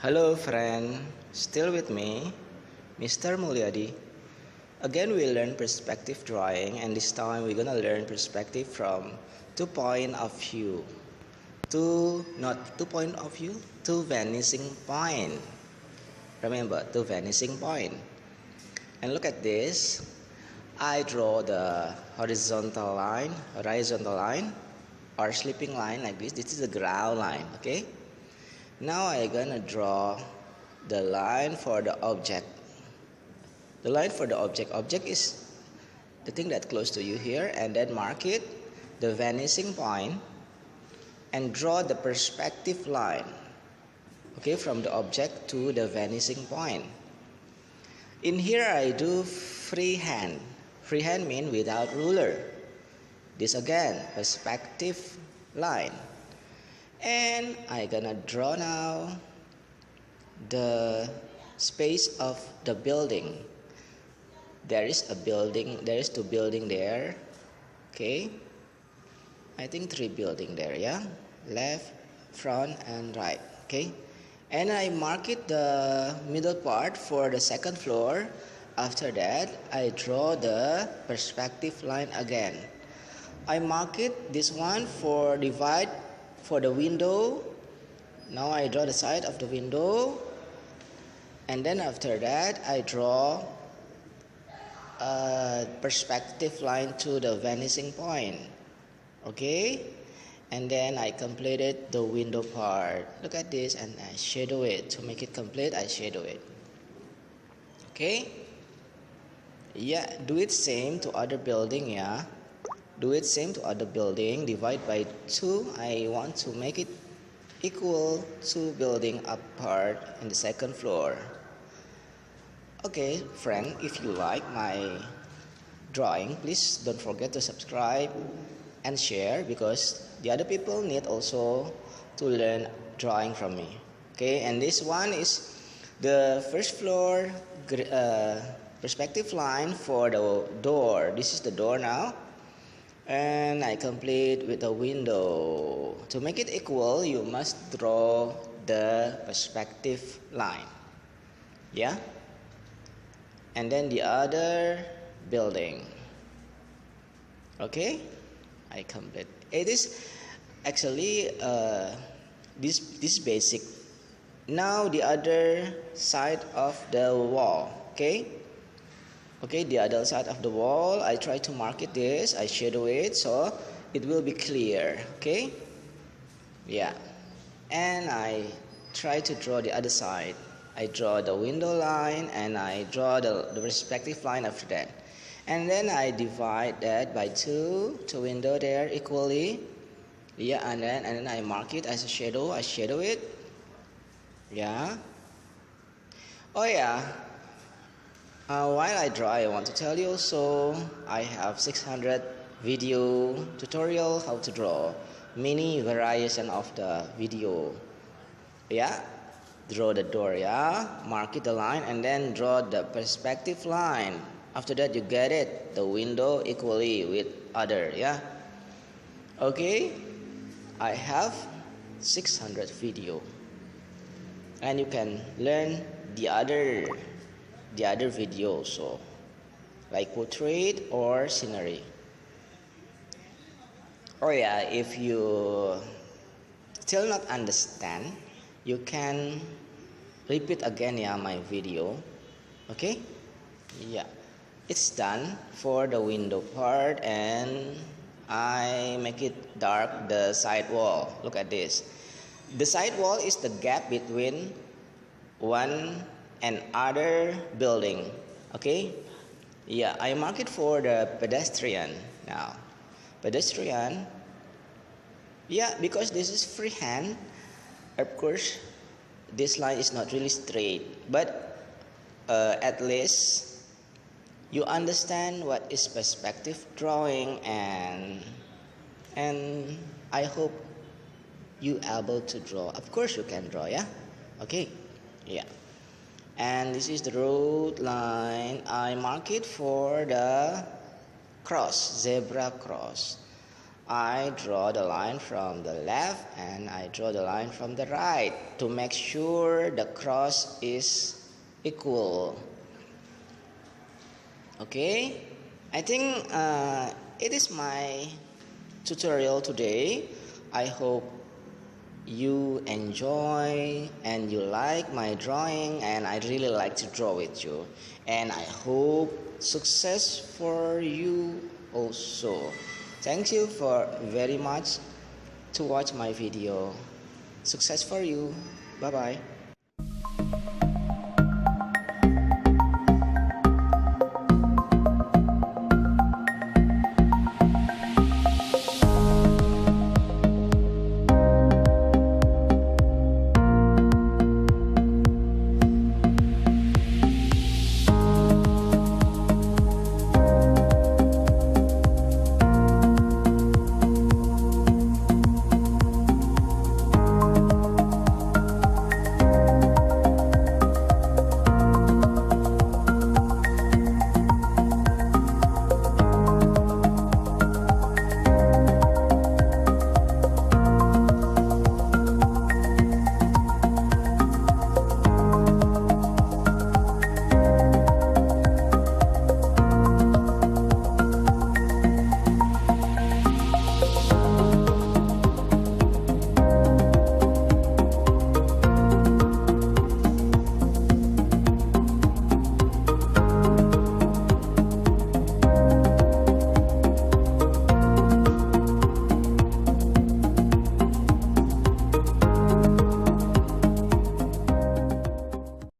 Hello friend, still with me, Mr. Mulyadi. Again we learn perspective drawing, and this time we're gonna learn perspective from two point of view. Not two point of view, two vanishing point. Remember, two vanishing point. And look at this. I draw the horizontal line or sleeping line like this. This is the ground line, okay? Now I'm gonna draw the line for the object. The line for the object is the thing that close to you here, and then mark it, the vanishing point, and draw the perspective line, okay, from the object to the vanishing point. In here I do freehand. Freehand means without ruler. This again, perspective line. And I'm gonna draw now the space of the building. There is two buildings there. Okay, I think three buildings there, yeah, left, front, and right. Okay, and I mark it the middle part for the second floor. After that, I draw the perspective line again. I mark it this one for divide for the window. Now I draw the side of the window, and then after that I draw a perspective line to the vanishing point. Okay, and then I completed the window part. Look at this, and I shadow it to make it complete. I shadow it. Okay, yeah, do it same to other building. Yeah, do it same to other building. Divide by 2. I want to make it equal to building apart in the second floor. Okay, friend, if you like my drawing, please don't forget to subscribe and share, because the other people need also to learn drawing from me. Okay, and this one is the first floor perspective line for the door. This is the door now. And I complete with the window. To make it equal, you must draw the perspective line. Yeah? And then the other building. Okay? I complete. It is actually this basic. Now the other side of the wall. Okay? Okay, the other side of the wall, I try to mark it this, I shadow it so it will be clear. Okay, yeah, and I try to draw the other side. I draw the window line, and I draw the respective line after that, and then I divide that by 2 window there equally. Yeah, and then I mark it as a shadow. I shadow it. Yeah. Oh yeah. While I draw, I want to tell you also, I have 600 video tutorial how to draw many variation of the video. Yeah, draw the door, yeah, mark it the line, and then draw the perspective line. After that, you get it, the window equally with other, yeah. Okay, I have 600 video, and you can learn the other video also, like portrait or scenery. Oh yeah, if you still not understand, you can repeat again, yeah, my video. Okay, yeah, it's done for the window part, and I make it dark the side wall. Look at this, the side wall is the gap between one and other building. Okay, yeah, I mark it for the pedestrian now. Pedestrian, yeah, because this is freehand, of course this line is not really straight, but at least you understand what is perspective drawing, and I hope you able to draw. Of course you can draw, yeah. Okay, yeah. And this is the road line. I mark it for the cross, zebra cross. I draw the line from the left and I draw the line from the right to make sure the cross is equal. Okay, I think it is my tutorial today. I hope you enjoy and you like my drawing, and I really like to draw with you, and I hope success for you also. Thank you for very much to watch my video. Success for you. Bye bye.